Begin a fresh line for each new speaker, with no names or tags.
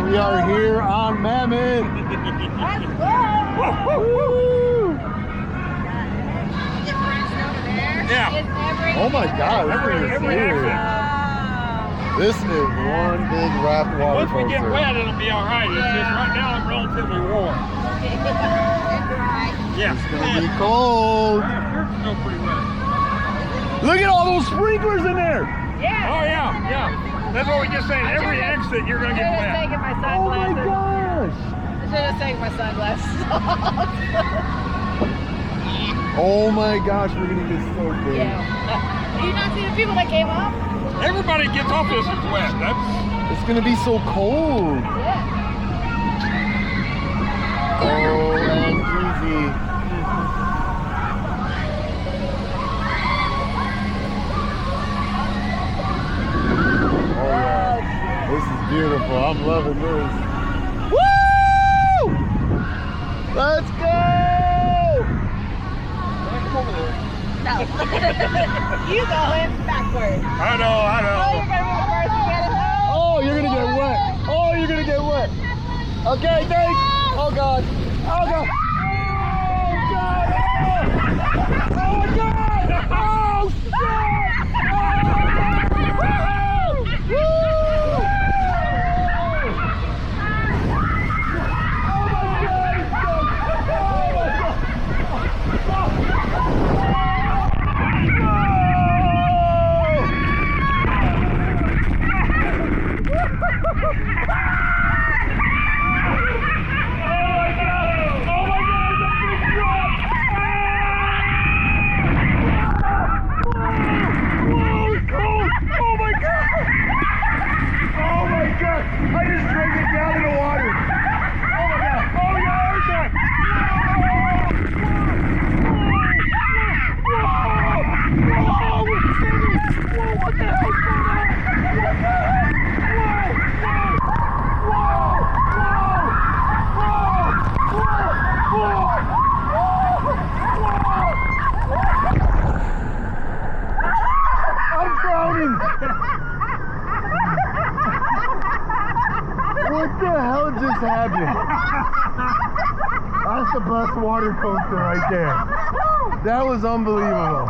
We are here on Mammoth. Woo!
Yeah.
Oh my God,
Every exit.
this is one big raft water
Once we get
coaster.
wet, it'll be all right. It's just right now I'm relatively warm. Yeah.
It's gonna be cold.
You're still pretty wet.
Look at all those sprinklers in there.
Yeah.
Oh yeah, yeah. That's what we just saying. Every exit you're gonna get wet.
Taking my
Oh my
sunglasses.
gosh.
I should have taken my sunglasses off.
Oh my gosh, we're gonna get soaked in.
Yeah. Do you not see the people that came up?
Everybody gets off this is wet. That's
It's gonna be so cold.
Yeah.
Oh, and easy. Oh yeah, this is beautiful. I'm loving this. Woo! Let's go!
No. You going backwards.
I know.
Oh, you're going to be the first to get it.
Oh, you're gonna get wet. Oh, you're gonna get wet. Okay, thanks. Oh God. Oh God. Oh God. Oh, oh my God. Oh shit. Oh, woo. What the hell just happened? That's the best water coaster right there. That was unbelievable.